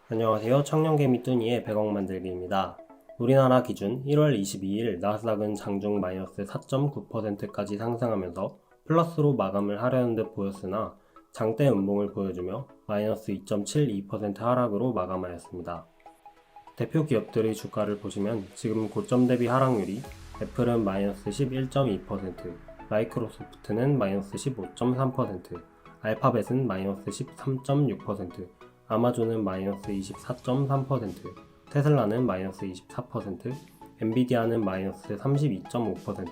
안녕하세요. 청년개미 뚜니의 100억 만들기입니다. 우리나라 기준 1월 22일 나스닥은 장중 마이너스 4.9%까지 상승하면서 플러스로 마감을 하려는 듯 보였으나 장대 음봉을 보여주며 마이너스 2.72% 하락으로 마감하였습니다. 대표 기업들의 주가를 보시면 지금 고점 대비 하락률이 애플은 마이너스 11.2%, 마이크로소프트는 마이너스 15.3%, 알파벳은 마이너스 13.6%, 아마존은 마이너스 24.3%, 테슬라는 마이너스 24%, 엔비디아는 마이너스 32.5%,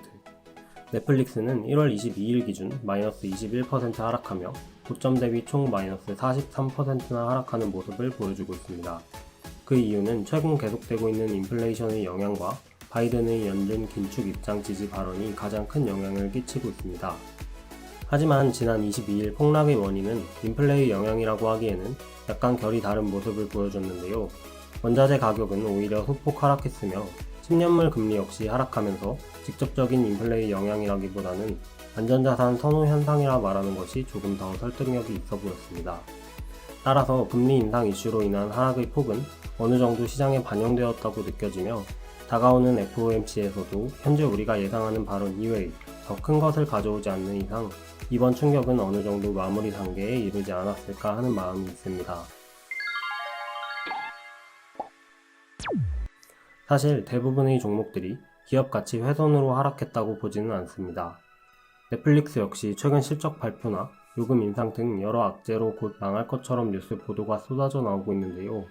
넷플릭스는 1월 22일 기준 마이너스 21% 하락하며 고점 대비 총 마이너스 43%나 하락하는 모습을 보여주고 있습니다. 그 이유는 최근 계속되고 있는 인플레이션의 영향과 바이든의 연준 긴축 입장 지지 발언이 가장 큰 영향을 끼치고 있습니다. 하지만 지난 22일 폭락의 원인은 인플레의 영향이라고 하기에는 약간 결이 다른 모습을 보여줬는데요. 원자재 가격은 오히려 소폭 하락했으며 10년물 금리 역시 하락하면서 직접적인 인플레의 영향이라기보다는 안전자산 선호 현상이라 말하는 것이 조금 더 설득력이 있어 보였습니다. 따라서 금리 인상 이슈로 인한 하락의 폭은 어느 정도 시장에 반영되었다고 느껴지며 다가오는 FOMC에서도 현재 우리가 예상하는 발언 이외의 더 큰 것을 가져오지 않는 이상 이번 충격은 어느 정도 마무리 단계에 이르지 않았을까 하는 마음이 있습니다. 사실 대부분의 종목들이 기업 가치 훼손으로 하락했다고 보지는 않습니다. 넷플릭스 역시 최근 실적 발표나 요금 인상 등 여러 악재로 곧 망할 것처럼 뉴스 보도가 쏟아져 나오고 있는데요.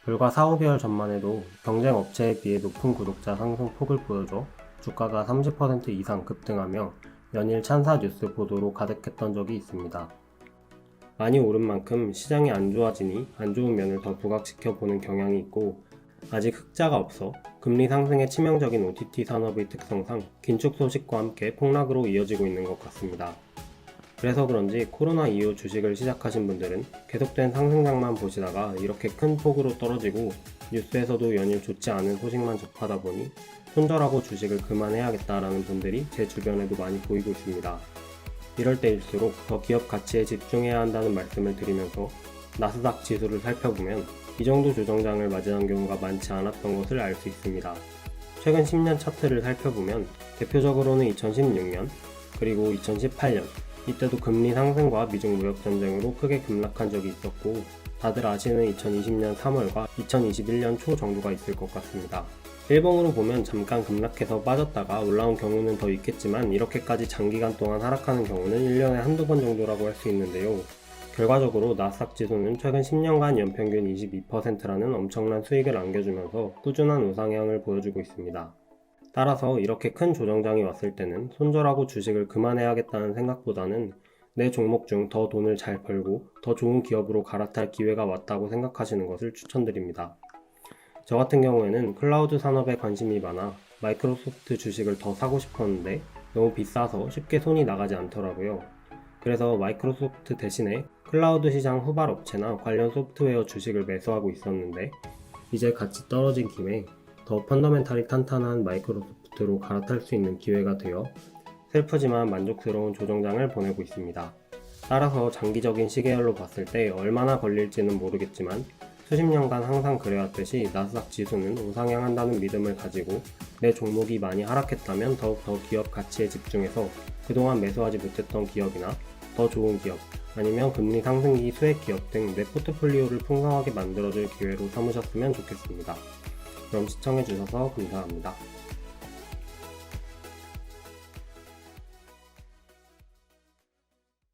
불과 4~5개월 전만 해도 경쟁 업체에 비해 높은 구독자 상승폭을 보여줘 주가가 30% 이상 급등하며 연일 찬사 뉴스 보도로 가득했던 적이 있습니다. 많이 오른 만큼 시장이 안 좋아지니 안 좋은 면을 더 부각시켜 보는 경향이 있고 아직 흑자가 없어 금리 상승에 치명적인 OTT 산업의 특성상 긴축 소식과 함께 폭락으로 이어지고 있는 것 같습니다. 그래서 그런지 코로나 이후 주식을 시작하신 분들은 계속된 상승장만 보시다가 이렇게 큰 폭으로 떨어지고 뉴스에서도 연일 좋지 않은 소식만 접하다 보니 손절하고 주식을 그만해야겠다라는 분들이 제 주변에도 많이 보이고 있습니다. 이럴 때일수록 더 기업 가치에 집중해야 한다는 말씀을 드리면서 나스닥 지수를 살펴보면 이 정도 조정장을 맞이한 경우가 많지 않았던 것을 알 수 있습니다. 최근 10년 차트를 살펴보면 대표적으로는 2016년 그리고 2018년 이때도 금리 상승과 미중 무역 전쟁으로 크게 급락한 적이 있었고 다들 아시는 2020년 3월과 2021년 초 정도가 있을 것 같습니다. 일봉으로 보면 잠깐 급락해서 빠졌다가 올라온 경우는 더 있겠지만 이렇게까지 장기간 동안 하락하는 경우는 1년에 한두 번 정도라고 할 수 있는데요. 결과적으로 나스닥 지수는 최근 10년간 연평균 22%라는 엄청난 수익을 안겨주면서 꾸준한 우상향을 보여주고 있습니다. 따라서 이렇게 큰 조정장이 왔을 때는 손절하고 주식을 그만해야겠다는 생각보다는 내 종목 중 더 돈을 잘 벌고 더 좋은 기업으로 갈아탈 기회가 왔다고 생각하시는 것을 추천드립니다. 저 같은 경우에는 클라우드 산업에 관심이 많아 마이크로소프트 주식을 더 사고 싶었는데 너무 비싸서 쉽게 손이 나가지 않더라고요. 그래서 마이크로소프트 대신에 클라우드 시장 후발 업체나 관련 소프트웨어 주식을 매수하고 있었는데 이제 같이 떨어진 김에 더 펀더멘탈이 탄탄한 마이크로소프트로 갈아탈 수 있는 기회가 되어 슬프지만 만족스러운 조정장을 보내고 있습니다. 따라서 장기적인 시계열로 봤을 때 얼마나 걸릴지는 모르겠지만 수십 년간 항상 그래왔듯이 나스닥 지수는 우상향한다는 믿음을 가지고 내 종목이 많이 하락했다면 더욱더 기업 가치에 집중해서 그동안 매수하지 못했던 기업이나 더 좋은 기업 아니면 금리 상승기 수혜 기업 등 내 포트폴리오를 풍성하게 만들어줄 기회로 삼으셨으면 좋겠습니다. 그럼 시청해주셔서 감사합니다.